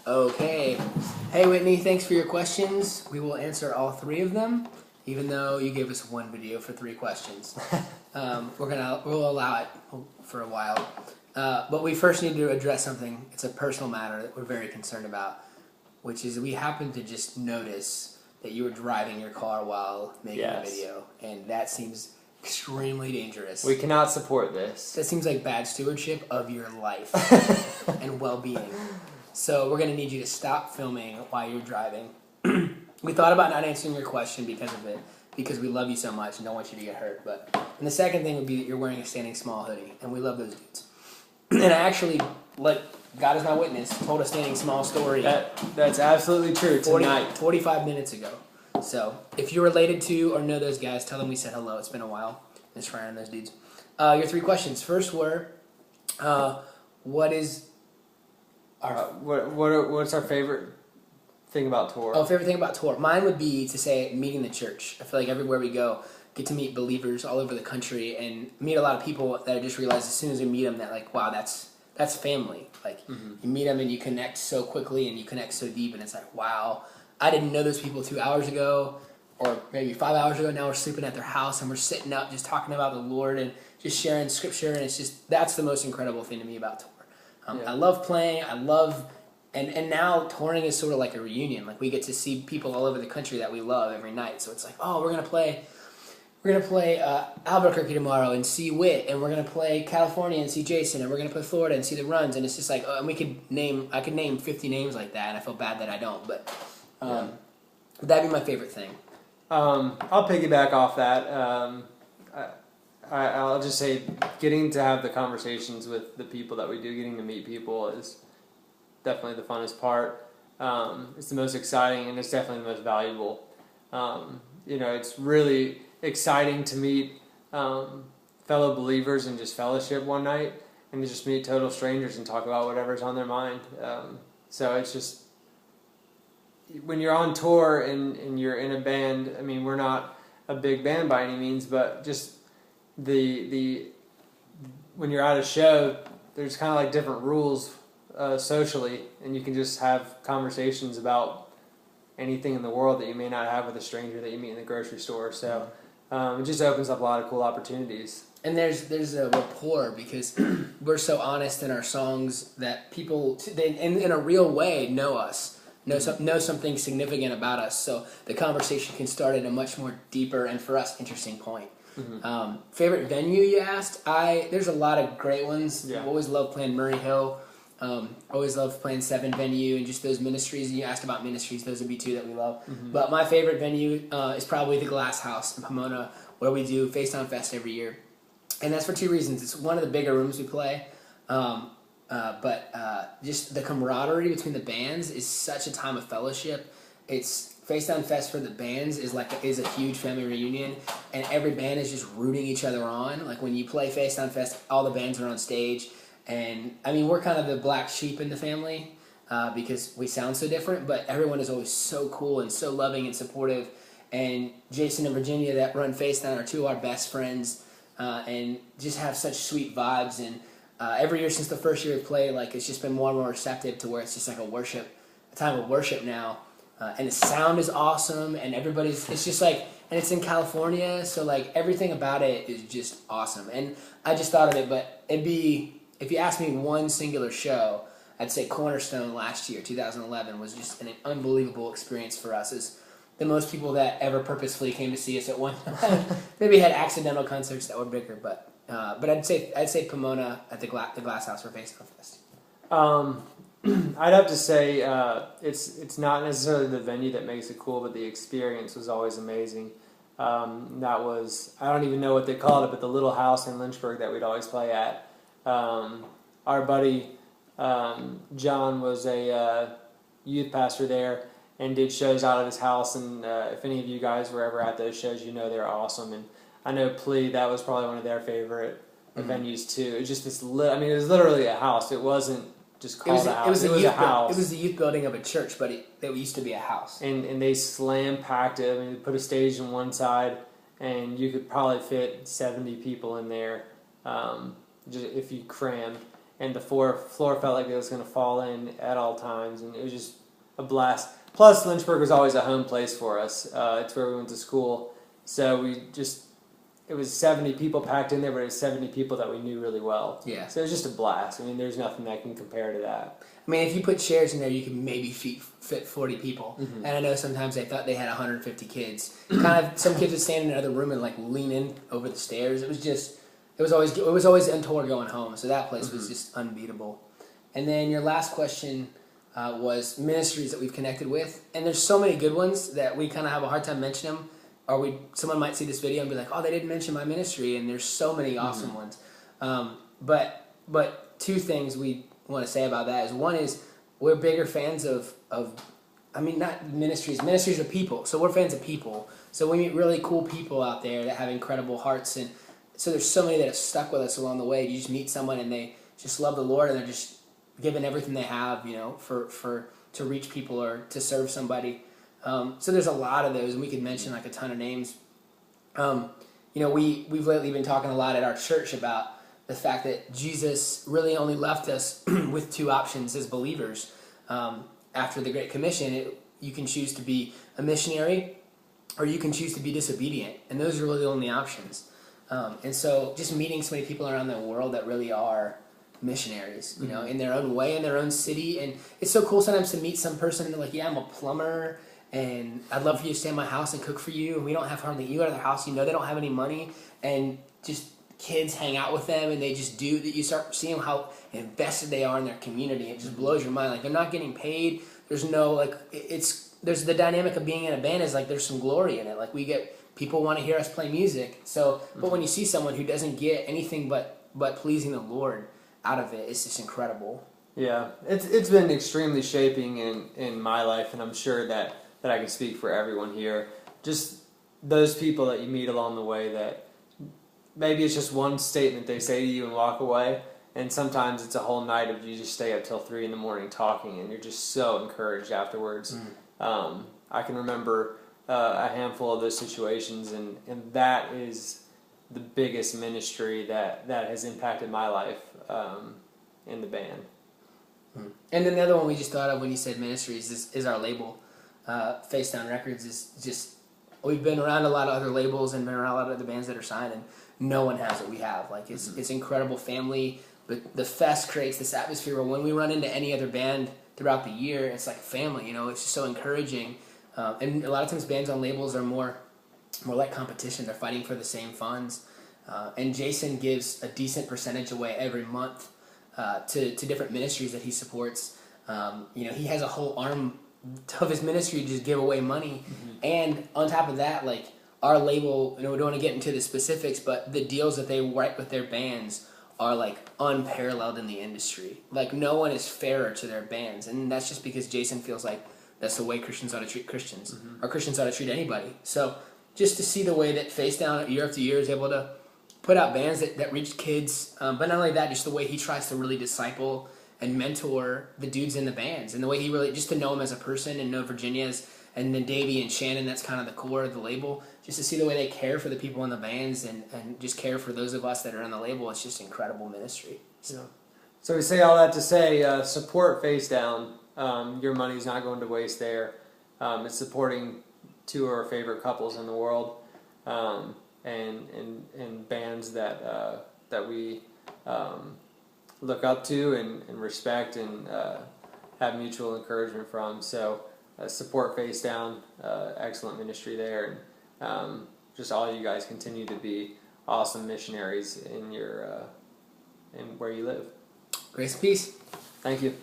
Okay. Hey, Whitney, thanks for your questions. We will answer all three of them, even though you gave us one video for 3 questions. We'll allow it for a while. But we first need to address something. It's a personal matter that we're very concerned about, which is we happened to just notice that you were driving your car while making a video, and that seems extremely dangerous. We cannot support this. That seems like bad stewardship of your life and well-being. So we're going to need you to stop filming while you're driving. We thought about not answering your question because of it, because we love you so much and don't want you to get hurt. And the second thing would be that you're wearing a Standing Small hoodie, and we love those dudes. And I actually, God is my witness, told a Standing Small story. That's absolutely true. 45 minutes ago. So if you're related to or know those guys, tell them we said hello. It's been a while. Just frying those dudes. Your 3 questions. First were, what's our favorite thing about tour? Oh, favorite thing about tour. Mine would be to say meeting the church. I feel like everywhere we go, get to meet believers all over the country and meet a lot of people that I just realized as soon as we meet them that wow, that's family. You meet them and you connect so quickly and you connect so deep, and it's like, wow, I didn't know those people 2 hours ago or maybe 5 hours ago. Now we're sleeping at their house and we're sitting up just talking about the Lord and just sharing scripture, and it's just, that's the most incredible thing to me about tour. I love playing. And now touring is sort of like a reunion. We get to see people all over the country that we love every night. So it's like, oh, we're gonna play Albuquerque tomorrow and see Whit, and we're gonna play California and see Jason, and we're gonna play Florida and see the Runs, and it's just like, and I could name 50 names like that, and I feel bad that I don't, but that'd be my favorite thing. I'll piggyback off that. I'll just say getting to have the conversations with the people that we do, getting to meet people is definitely the funnest part. It's the most exciting, and it's definitely the most valuable. It's really exciting to meet fellow believers and just fellowship one night and to just meet total strangers and talk about whatever's on their mind. So it's just, when you're on tour and you're in a band, I mean, we're not a big band by any means, but just when you're at a show, there's kind of different rules socially, and you can just have conversations about anything in the world that you may not have with a stranger that you meet in the grocery store. So it just opens up a lot of cool opportunities. And there's a rapport because we're so honest in our songs that people, in a real way, know us, know something significant about us. So the conversation can start at a much more deeper and, for us, interesting point. Favorite venue, you asked? There's a lot of great ones. I've always loved playing Murray Hill. Always loved playing 7 venue and just those ministries. You asked about ministries; those would be 2 that we love. But my favorite venue is probably the Glass House in Pomona, where we do Face Down Fest every year, and that's for 2 reasons. It's one of the bigger rooms we play, but just the camaraderie between the bands is such a time of fellowship. It's Face Down Fest for the bands is a huge family reunion, and every band is just rooting each other on. When you play Face Down Fest, all the bands are on stage. And, I mean, we're kind of the black sheep in the family because we sound so different, but everyone is always so cool and so loving and supportive. And Jason and Virginia that run Face Down are 2 of our best friends and just have such sweet vibes. And every year since the first year we played, it's just been more and more receptive to where it's just a time of worship now. And the sound is awesome, and it's just and it's in California, so everything about it is just awesome. And I just thought of it, but it'd be, if you ask me one singular show, I'd say Cornerstone last year, 2011, was just an unbelievable experience for us. As the most people that ever purposefully came to see us at one time. Maybe had accidental concerts that were bigger, but I'd say Pomona at the Glass House for Face Down Fest. I'd have to say it's not necessarily the venue that makes it cool, but the experience was always amazing. That was, I don't even know what they called it, but the little house in Lynchburg that we'd always play at. Our buddy John was a youth pastor there and did shows out of his house, and if any of you guys were ever at those shows, they're awesome. And I know Plea, that was probably one of their favorite venues too. It was just this, it was literally a house. It wasn't just called a house. It was a house. It was the youth building of a church, but it used to be a house. And they slam packed it. I mean, they put a stage on one side, and you could probably fit 70 people in there. Just if you crammed. and the floor felt like it was going to fall in at all times, and it was just a blast. Plus, Lynchburg was always a home place for us. It's where we went to school, so it was 70 people packed in there, but it was 70 people that we knew really well. Yeah. So it was just a blast. I mean, there's nothing that can compare to that. I mean, if you put chairs in there, you can maybe fit 40 people. Mm-hmm. And I know sometimes they thought they had 150 kids. Kind of, some kids would stand in another room and like lean in over the stairs. It was always untoward going home. So that place was just unbeatable. And then your last question was ministries that we've connected with, and there's so many good ones that we kind of have a hard time mentioning them. Or someone might see this video and be like, "Oh, they didn't mention my ministry," and there's so many awesome ones. But two things we want to say about that is, one is we're bigger fans of I mean, not ministries. Ministries are people, so we're fans of people. So we meet really cool people out there that have incredible hearts, and so there's so many that have stuck with us along the way. You just meet someone and they just love the Lord, and they're just giving everything they have, for to reach people or to serve somebody. So there's a lot of those, and we could mention like a ton of names. We've lately been talking a lot at our church about the fact that Jesus really only left us with two options as believers. After the Great Commission, you can choose to be a missionary, or you can choose to be disobedient, and those are really the only options. And so just meeting so many people around the world that really are missionaries, in their own way, in their own city. And it's so cool sometimes to meet some person and they're like, "Yeah, I'm a plumber, and I'd love for you to stay in my house and cook for you." And we don't have hardly, you go to their house, they don't have any money, and just kids hang out with them, and they just do that. You start seeing how invested they are in their community. It just blows your mind. Like, they're not getting paid. There's no, there's the dynamic of being in a band is like, there's some glory in it. Like, people want to hear us play music. So, but when you see someone who doesn't get anything but pleasing the Lord out of it, it's just incredible. Yeah, it's been extremely shaping in my life, and I'm sure that I can speak for everyone here. Just those people that you meet along the way, that maybe it's just one statement they say to you and walk away, and sometimes it's a whole night of you just stay up till 3 a.m. talking, and you're just so encouraged afterwards. I can remember a handful of those situations, and that is the biggest ministry that has impacted my life in the band. And another one we just thought of when you said ministries is our label. Face Down Records is just, we've been around a lot of other labels and been around a lot of other bands that are signed, and no one has what we have. Like, it's incredible family, but the fest creates this atmosphere where when we run into any other band throughout the year, it's like family. It's just so encouraging. And a lot of times bands on labels are more like competition. They're fighting for the same funds. And Jason gives a decent percentage away every month to different ministries that he supports. He has a whole arm of his ministry to just give away money. And on top of that, like, our label, we don't want to get into the specifics, but the deals that they write with their bands are like unparalleled in the industry. Like, no one is fairer to their bands, and that's just because Jason feels like that's the way Christians ought to treat Christians, or Christians ought to treat anybody. So just to see the way that Face Down year after year is able to put out bands that reach kids, but not only that, just the way he tries to really disciple and mentor the dudes in the bands, and the way he really, just to know him as a person and know Virginia's, and then Davey and Shannon, that's kind of the core of the label. Just to see the way they care for the people in the bands and just care for those of us that are on the label, it's just incredible ministry. So we say all that to say, support Face Down. Your money's not going to waste there. It's supporting two of our favorite couples in the world, and bands that we look up to and respect and have mutual encouragement from. So support Face Down, excellent ministry there, and just all you guys continue to be awesome missionaries in your in where you live. Grace and peace. Thank you.